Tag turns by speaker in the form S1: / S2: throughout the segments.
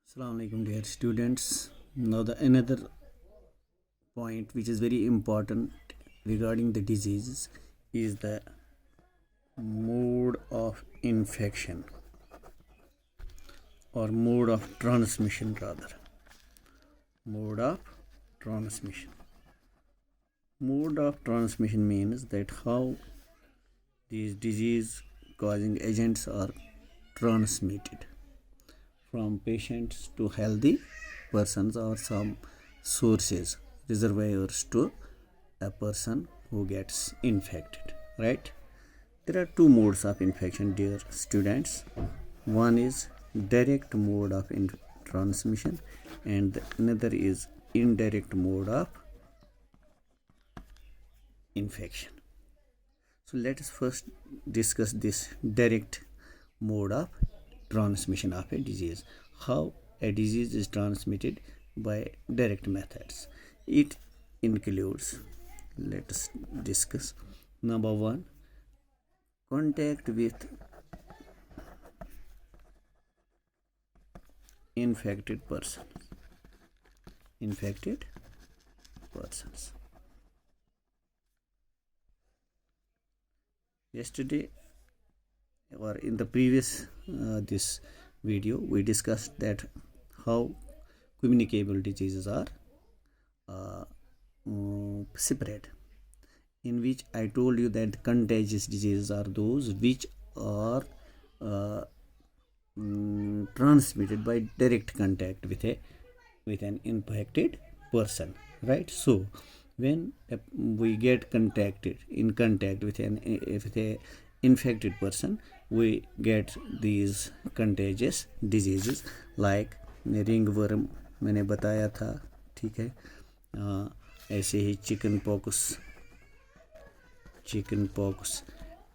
S1: Assalamu alaikum dear students. Now the another point which is very important regarding the diseases is the mode of infection or mode of transmission rather. Mode of transmission. Mode of transmission means that how these disease causing agents are transmitted from patients to healthy persons or some sources, reservoirs to a person who gets infected, right? There are two modes of infection, dear students. One is direct mode of transmission and another is indirect mode of infection. So let us first discuss this direct mode of transmission of a disease. How a disease is transmitted by direct methods. It includes, let us discuss. Number one, contact with infected persons. Infected persons. Yesterday or in the previous this video we discussed that how communicable diseases are separate, in which I told you that contagious diseases are those which are transmitted by direct contact with an infected person, right? So when we get in contact with a infected person, we get these contagious diseases like ringworm मैंने बताया था, ठीक है। ऐसे ही chicken pox,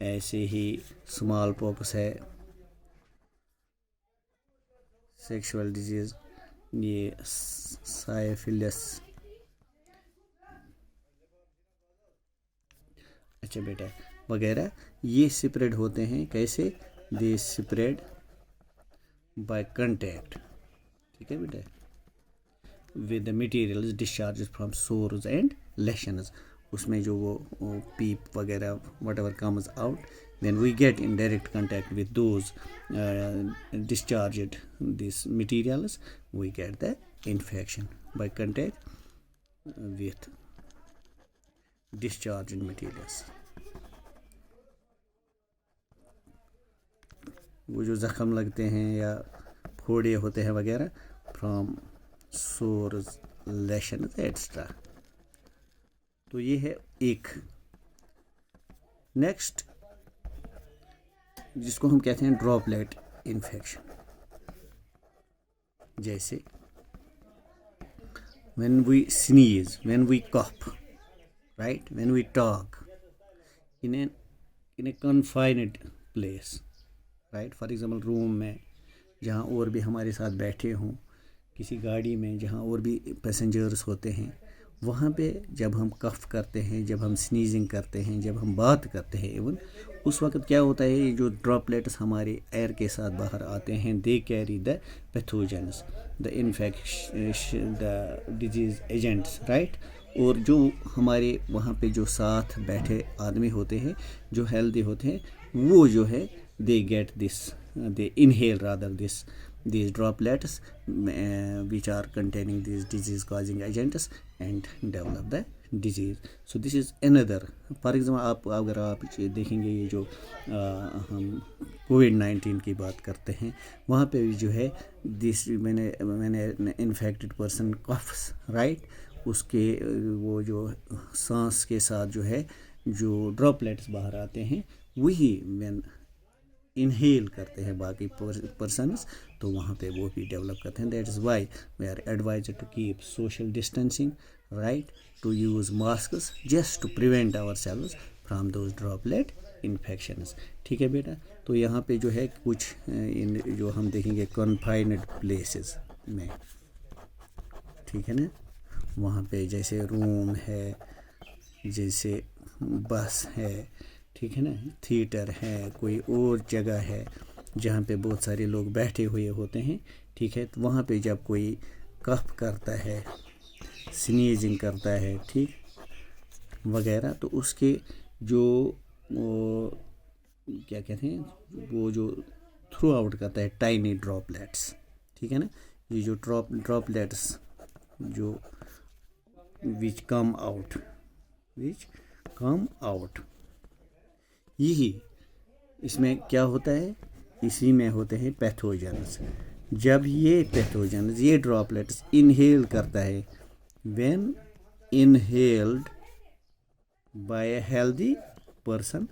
S1: ऐसे ही small pox है, sexual disease ये syphilis, अच्छा बेटा वगैरह, ये स्प्रेड होते हैं कैसे? दे स्प्रेड बाय कंटैक्ट, ठीक है बेटा, with the materials discharge from source and lesions. उसमें जो वो पीप वगैरह what ever comes out, then we get in direct contact with those discharged these materials, we get the infection by contact with discharged materials. वो जो ज़ख़म लगते हैं या फोड़े होते हैं वगैरह, फ्रॉम सोर्स, लेशंस एक्स्ट्रा। तो ये है एक। नेक्स्ट जिसको हम कहते हैं ड्रॉपलेट इन्फेक्शन, जैसे when we sneeze, when we cough, right, when we talk in a confined place, right, for example room में जहाँ और भी हमारे साथ बैठे हों, किसी गाड़ी में जहाँ और भी पैसेंजर्स होते हैं, वहाँ पे जब हम कफ करते हैं, जब हम स्नीजिंग करते हैं, जब हम बात करते हैं, इवन उस वक्त क्या होता है, ये जो ड्रॉपलेट्स हमारे एयर के साथ बाहर आते हैं, they carry the pathogens, the infection, the disease agents, right. और जो हमारे वहाँ पे जो साथ बैठे आदमी होते हैं, जो हेल्दी होते हैं, वो जो है they get this, they inhale rather this these droplets which are containing these disease causing agents and develop the disease. So this is another, for example अगर आप देखेंगे ये जो हम कोविड-19 की बात करते हैं, वहाँ पे भी जो है दिस मैंने इन्फेक्टेड पर्सन कफ्स, राइट, उसके वो जो सांस के साथ जो है जो ड्रॉपलेट्स बाहर आते हैं, वही व्हेन इनहेल करते हैं बाकी पर्सन्स, तो वहाँ पे वो भी डेवलप करते हैं। That is why we are advised to keep social distancing, right, to use masks just to prevent ourselves from those droplet infections, ठीक है बेटा। तो यहाँ पे जो है कुछ इन जो हम देखेंगे कन्फाइंड प्लेसेस में, ठीक है ना, वहाँ पे जैसे रूम है, जैसे बस है, ठीक है ना, थिएटर है, कोई और जगह है, जहाँ पे बहुत सारे लोग बैठे हुए होते हैं, ठीक है, तो वहाँ पे जब कोई कफ करता है, स्नीजिंग करता है, ठीक वगैरह, तो उसके जो वो क्या कहते हैं, वो जो थ्रू आउट करता है टाइनी ड्रॉपलेट्स, ठीक है ना, ये जो ड्रॉपलेट्स जो विच कम आउट, यही इसमें क्या होता है, इसी में होते हैं पैथोजेंस। जब ये पैथोजेंस, ये ड्रॉपलेट्स इनहेल करता है, when inhaled by a healthy person,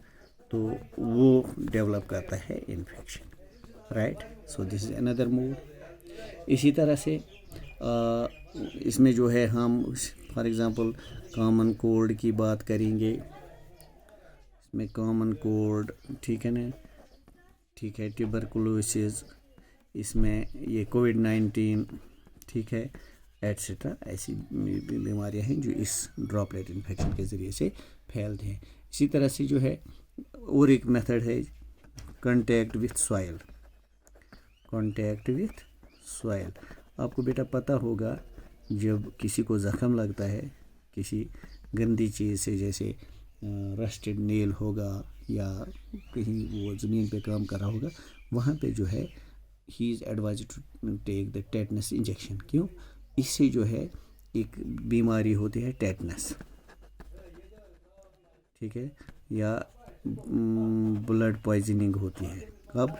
S1: तो वो डेवलप करता है infection, right. So this is another mode. इसी तरह से इसमें जो है हम फॉर एग्ज़ाम्पल कॉमन कोल्ड की बात करेंगे। इसमें कॉमन कोल्ड, ठीक है ना, ठीक है, ट्यूबरकुलोसिस, इसमें ये कोविड-19, ठीक है, एट्सेट्रा, ऐसी बीमारियां हैं जो इस ड्रॉपलेट इन्फेक्शन के ज़रिए से फैलते हैं। इसी तरह से जो है और एक मेथड है कांटेक्ट विथ सॉइल। आपको बेटा पता होगा, जब किसी को ज़ख़म लगता है किसी गंदी चीज़ से, जैसे रस्टेड नेल होगा या कहीं वो ज़मीन पे काम कर रहा होगा, वहाँ पे जो है he is advise to take the tetanus injection. क्यों? इससे जो है एक बीमारी होती है टेटनस, ठीक है, या ब्लड पॉइजनिंग होती है। कब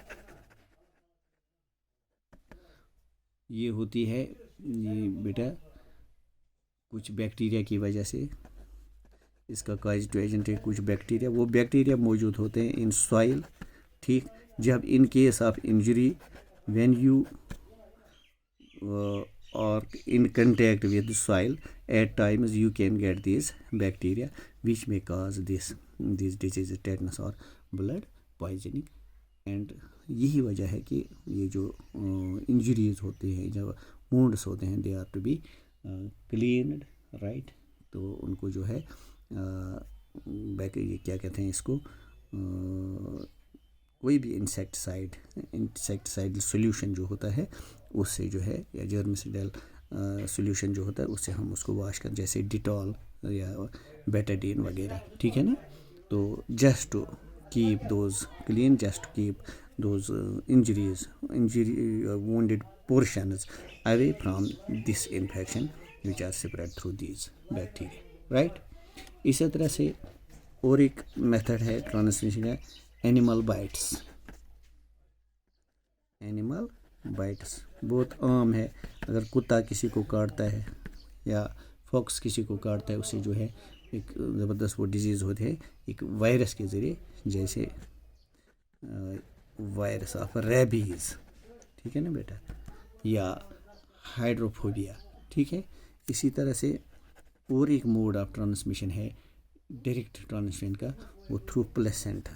S1: ये होती है? ये बेटा कुछ बैक्टीरिया की वजह से, इसका कॉजेटिव एजेंट है कुछ बैक्टीरिया, वो बैक्टीरिया मौजूद होते हैं इन सॉइल, ठीक। जब in case of injury when you or in contact with the soil, at times you can get these bacteria which may cause these diseases, tetanus or blood poisoning। and यही वजह है कि ये जो injuries होते हैं, जब वुंड्स होते हैं, they are to be cleaned, right. तो उनको जो है ये क्या कहते हैं इसको, कोई भी इंसेक्टिसाइड सोल्यूशन जो होता है उससे जो है, या जर्मिसाइडल सोल्यूशन जो होता है उससे हम उसको वॉश कर, जैसे डिटॉल या बेटाडीन वगैरह, ठीक है ना। तो just to keep those clean, just to keep those injury wounded portions away from this infection which are spread through these bacteria, right। इसी तरह से और एक मेथड है ट्रांसमिशन का, एनिमल बाइट्स बहुत आम है। अगर कुत्ता किसी को काटता है या फॉक्स किसी को काटता है, उससे जो है एक ज़बरदस्त वो डिजीज़ होती है एक वायरस के ज़रिए, जैसे वायरस ऑफ रेबीज़, ठीक है ना बेटा, या हाइड्रोफोबिया, ठीक है। इसी तरह से और एक मोड ऑफ ट्रांसमिशन है डायरेक्ट ट्रांसमिशन का, वो थ्रू प्लेसेंटा।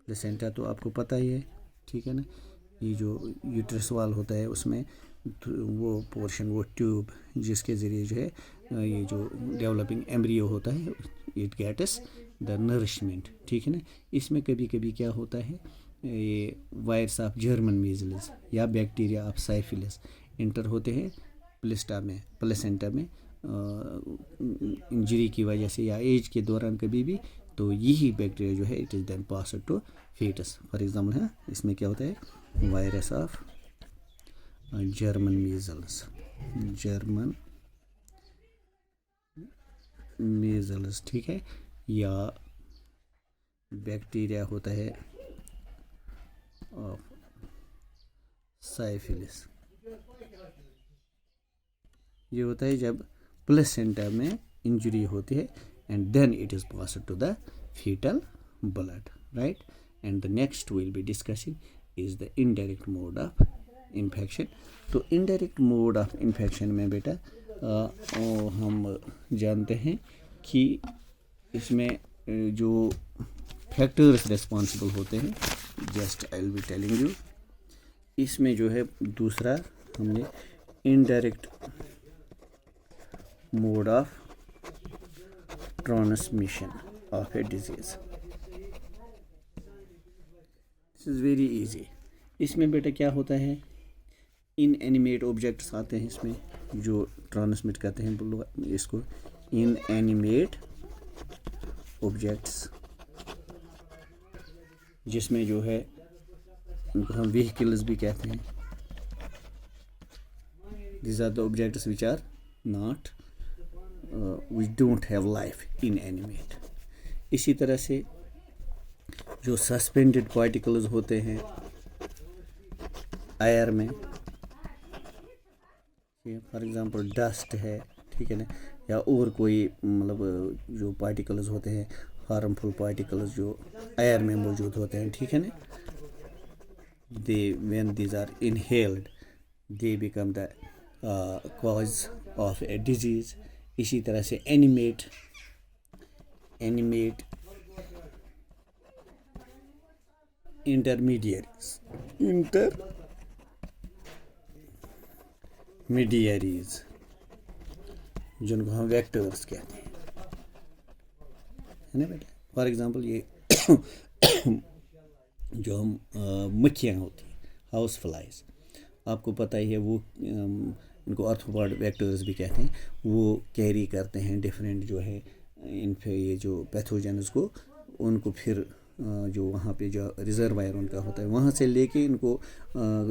S1: प्लेसेंटा तो आपको पता ही है, ठीक है ना, ये जो यूट्रस वाल होता है उसमें वो पोर्शन, वो ट्यूब जिसके ज़रिए जो है ये जो डेवलपिंग एम्ब्रियो होता है, इट गेट्स द नरिशमेंट, ठीक है ना। इसमें कभी कभी क्या होता है, ये वायरस ऑफ जर्मन मीजल्स या बैक्टीरिया ऑफ साइफिलिस इंटर होते हैं प्लेसेंटा में इंजरी की वजह से या एज के दौरान कभी भी, तो यही बैक्टीरिया जो है it is then passed to foetus. For example है, इसमें क्या होता है, वायरस ऑफ जर्मन मीजल्स, ठीक है, या बैक्टीरिया होता है ऑफ साइफिलिस। ये होता है जब प्लेसेंटा में इंजरी होती है and then it is passed to the fetal blood, right। and the next we'll be discussing is the indirect mode of infection। तो indirect mode of infection में बेटा हम जानते हैं कि इसमें जो फैक्टर्स रिस्पॉन्सिबल होते हैं, just I will be telling you. इसमें जो है दूसरा हमने indirect mode of transmission, of a disease. This is very easy. इसमें बेटा क्या होता है, इनएनिमेट ऑब्जेक्ट्स आते हैं इसमें जो ट्रांसमिट करते हैं इसको इनएनिमेट ऑब्जेक्ट्स, जिसमें जो है उनको हम व्हीकल्स भी कहते हैं। These are the objects which are not which don't have life, inanimate। इसी तरह से जो सस्पेंडेड पार्टिकल्स होते हैं एयर में, फॉर एग्जांपल डस्ट है, ठीक है ना, या और कोई मतलब जो पार्टिकल्स होते हैं हार्मफुल पार्टिकल्स जो एयर में मौजूद होते हैं, ठीक है ना, they when these are inhaled they become the cause of a disease. इसी तरह से एनिमेट इंटरमीडियरीज जिनको हम वेक्टर्स कहते हैं, है ना बेटा। फॉर एग्जांपल ये जो हम मक्खियाँ होती हैं हाउस फ्लाइज, आपको पता ही है, वो इनको आर्थ्रोपॉड वेक्टर्स भी कहते हैं। वो कैरी करते हैं डिफरेंट जो है ये जो पैथोजेंस को, उनको फिर जो वहाँ पे जो रिजर्वायर उनका होता है वहाँ से लेके इनको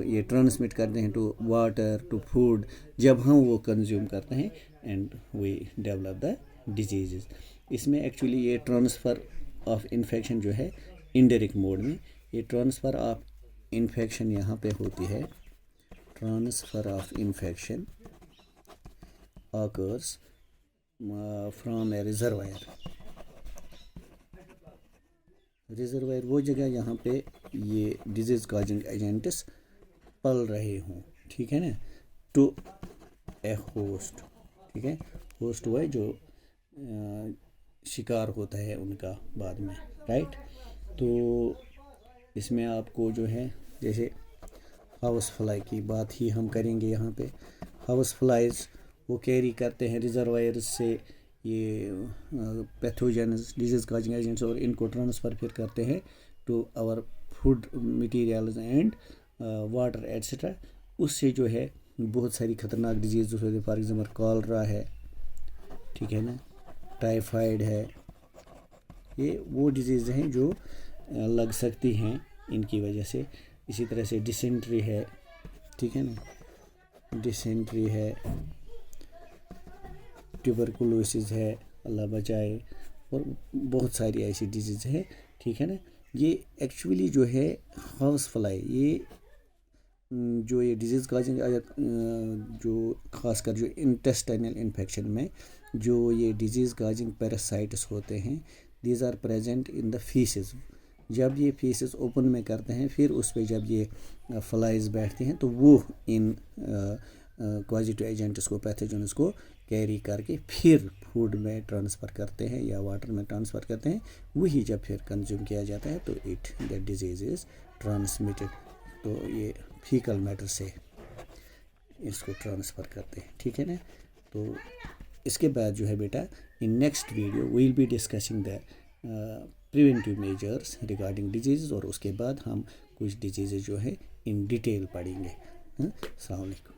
S1: ये ट्रांसमिट करते हैं टू वाटर टू फूड, जब हम वो कंज्यूम करते हैं and we develop the disease. इसमें एक्चुअली ये ट्रांसफ़र ऑफ इन्फेक्शन जो है इनडायरेक्ट मोड में, ये ट्रांसफ़र ऑफ इन्फेक्शन यहाँ पे होती है, transfer of infection occurs from a reservoir वो जगह जहाँ पे ये डिजीज़ कॉजिंग एजेंट्स पल रहे हों, ठीक है ना, टू ए होस्ट, ठीक है, होस्ट हुआ है जो शिकार होता है उनका बाद में, राइट। तो इसमें आपको जो है जैसे हाउस फ्लाई की बात ही हम करेंगे यहाँ पे। हाउस फ्लाइज वो कैरी करते हैं रिजर्वायर्स से ये पैथोजेंस डिजीज़ कॉजिंग एजेंट्स, और इनको ट्रांसफ़र फिर करते हैं to our food materials and water etcetera. उससे जो है बहुत सारी ख़तरनाक डिजीज़ होती है, फॉर एग्जांपल कॉलरा है, ठीक है ना, टाइफाइड है, ये वो डिजीज़ हैं जो लग सकती हैं इनकी वजह से। इसी तरह से डिसेंट्री है, ठीक है ना, डिसेंट्री है, ट्यूबरकुलोसिस है, अल्लाह बचाए, और बहुत सारी ऐसी डिजीज़ है, ठीक है ना। ये एक्चुअली जो है हाउस फ्लाई, ये जो ये डिजीज़ कॉजिंग जो ख़ासकर जो इंटेस्टाइनल इन्फेक्शन में जो ये डिजीज़ कॉजिंग पैरासाइट्स होते हैं, these are present in the faeces. जब ये फीसेस ओपन में करते हैं, फिर उस पर जब ये फ्लाइज बैठती हैं तो वो इन कॉजिटिव एजेंट्स को, पैथोजेंस को कैरी करके फिर फूड में ट्रांसफ़र करते हैं या वाटर में ट्रांसफ़र करते हैं। वही जब फिर कंज्यूम किया जाता है तो द डिजीज़ इज़ ट्रांसमिटेड। तो ये फीकल मैटर से इसको ट्रांसफ़र करते हैं, ठीक है ना। तो इसके बाद जो है बेटा in next video we will be discussing the preventive measures regarding disease, और उसके बाद हम कुछ डिजीज़ जो है इन डिटेल पढ़ेंगे। अस्सलाम वालेकुम।